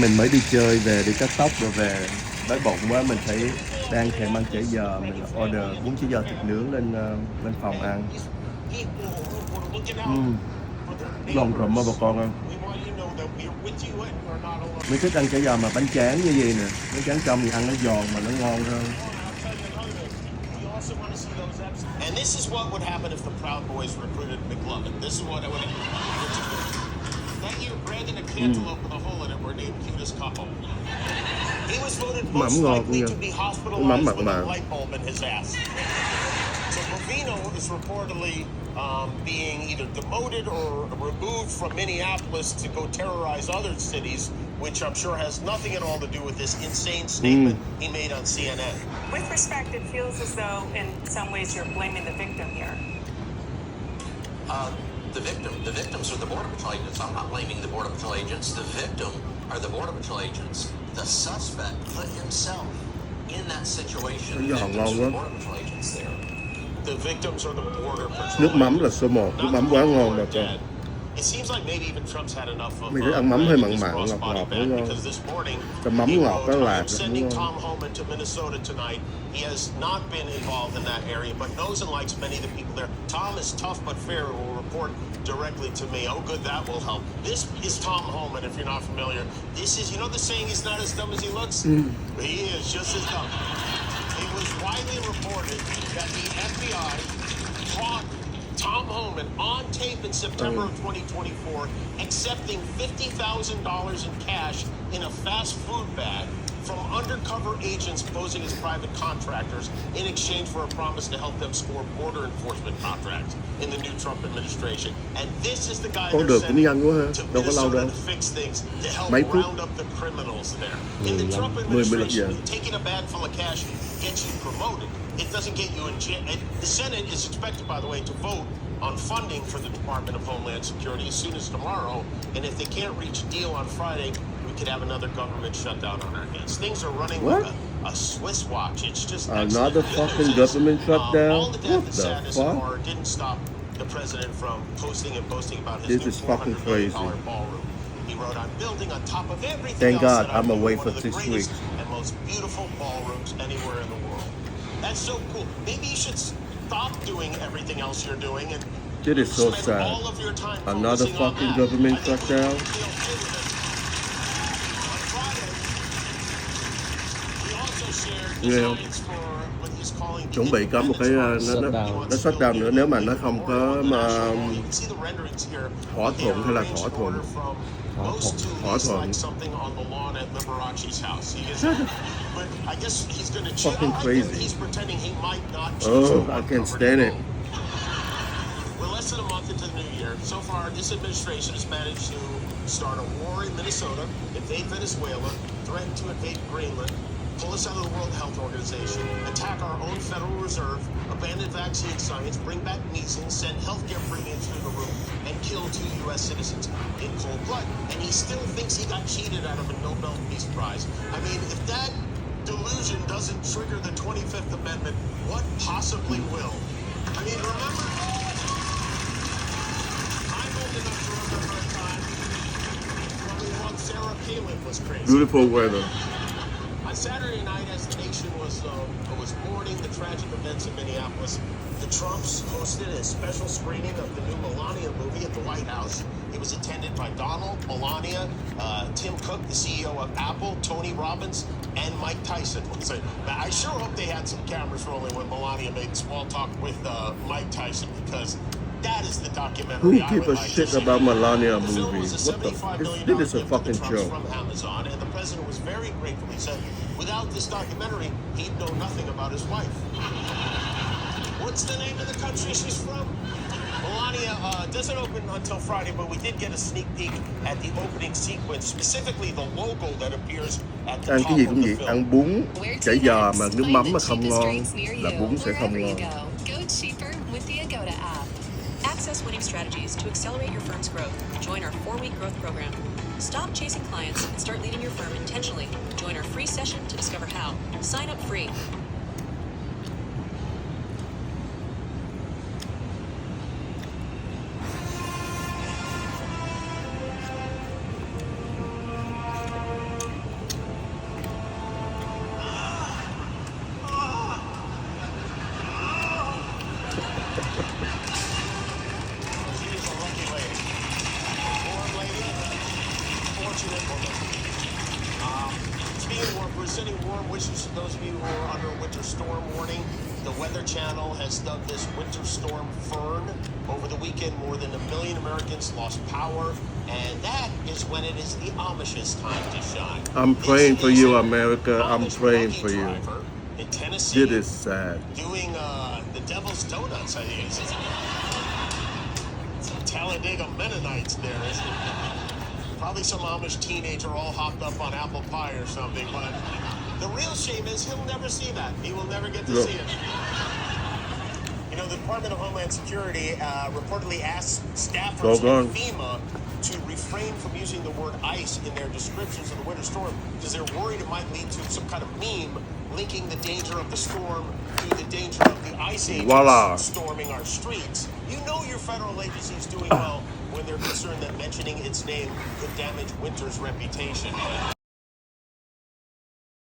Mình mới đi chơi về, đi cắt tóc rồi về, đói bụng quá, mình thấy đang thèm ăn chả giò, mình order bún chả giò thịt nướng lên phòng ăn. Ngon rụm á bà con ơi. Mình thích ăn chả giò mà bánh tráng như vậy nè, bánh tráng trong thì ăn nó giòn mà nó ngon hơn. And this is what would happen if the Proud Boys recruited McLovin. This is what it would happen. That year, Brandon and Cantaloupe with a hole in it were named cutest couple. He was voted most likely to be hospitalized with a light bulb in his ass. So Rovino is reportedly being either demoted or removed from Minneapolis to go terrorize other cities, which I'm sure has nothing at all to do with this insane statement he made on CNN. With respect, it feels as though in some ways you're blaming the victim here. The victims are the Border Patrol agents. I'm not blaming the Border Patrol agents. The victim are the Border Patrol agents. The suspect put himself in that situation. The victims are the Border Patrol agents there. The victims are the Border Patrol. Nước mắm là số 1, nước mắm quá ngon bà con. It seems like maybe even Trump's had enough of Mình thích ăn mắm hơi mặn mặn, ngọt ngọt đúng không? Cái mắm ngọt đó là sending Tom Homan to Minnesota tonight. He has not been involved in that area, but knows and likes many of the people there. Tom is tough but fair. Will report directly to me. Oh, good, that will help. This is Tom Homan, if you're not familiar. This is, you know the saying, he's not as dumb as he looks? He is just as dumb. It was widely reported that the FBI caught Tom Homan on tape in September of 2024 accepting $50,000 in cash in a fast food bag from undercover agents posing as private contractors in exchange for a promise to help them score border enforcement contracts in the new Trump administration. And this is the guy they're sending to Minnesota to fix things, to help round up the criminals there. In the Trump administration, taking a bag full of cash gets you promoted. It doesn't get you in jail. The Senate is expected, by the way, to vote on funding for the Department of Homeland Security as soon as tomorrow. And if they can't reach a deal on Friday, we could have another government shutdown on our hands. Things are running like a Swiss watch. It's just another fucking government shutdown. All the death What and the sadness fuck? and horror didn't stop the president from posting and boasting about his new $400 million ballroom. He wrote, "I'm building on top of everything Thank else God that I'm I'm away one for of the 6 greatest weeks. and most beautiful ballrooms anywhere in the world." That's so cool. Maybe you should stop doing everything else you're doing and It is so spend sad. all of your time Another focusing on fucking that. government I think shutdown. we feel okay with it. On Friday, he also shared designs for what he's calling chuẩn bị có một cái nó shut down nữa nếu mà nó không có thỏa thuận hay là thỏa thuận. Fucking crazy. Oh, I can't stand it. We're less than a month into the new year. So far, this administration has managed to start a war in Minnesota, invade Venezuela, threaten to invade Greenland, pull us out of the World Health Organization, attack our own Federal Reserve, abandon vaccine science, bring back measles, send healthcare premiums through the roof, and kill 2 U.S. citizens in cold blood. And he still thinks he got cheated out of a Nobel Peace Prize. I mean, if that delusion doesn't trigger the 25th Amendment, what possibly will? I mean, remember? I'm old enough to remember a time when Sarah Palin was crazy. Beautiful weather. On Saturday night, as the nation was mourning the tragic events in Minneapolis, the Trumps hosted a special screening of the new Melania movie at the White House. It was attended by Donald, Melania, Tim Cook, the CEO of Apple, Tony Robbins, and Mike Tyson. So, I sure hope they had some cameras rolling when Melania made small talk with Mike Tyson, because that is the documentary. Who give a shit about Melania movie? What the fuck? This is a fucking joke. From Amazon, and the president was very grateful. He said, without this documentary, he'd know nothing about his wife. What's the name of the country she's from? Melania doesn't open until Friday, but we did get a sneak peek at the opening sequence, specifically the logo that appears at the Ăn top cái gì of cũng the vậy, film. ăn bún, chả giò mà nước mắm mà không ngon là bún sẽ không ngon. Go cheaper with the Agoda app. Access winning strategies to accelerate your firm's growth. Join our 4-week growth program. Stop chasing clients and start leading your firm intentionally. Join our free session to discover how. Sign up free. we're sending warm wishes to those of you who are under winter storm warning. The Weather Channel has dubbed this winter storm Fern. Over the weekend, more than 1 million Americans lost power, and that is when it is the Amish's time to shine. I'm praying for you, America. I'm Amish praying buggy for you. driver in Tennessee, It is sad. doing the Devil's Donuts. I think it's some Talladega Mennonites there, isn't it? Probably some Amish teenager all hopped up on apple pie or something. But the real shame is he'll never see that. He will never get to Look. see it. You know, the Department of Homeland Security reportedly asked staffers Go at FEMA to refrain from using the word ice in their descriptions of the winter storm because they're worried it might lead to some kind of meme linking the danger of the storm to the danger of the ice agents Voila. storming our streets. You know your federal agency is doing well when they're concerned that mentioning its name could damage winter's reputation.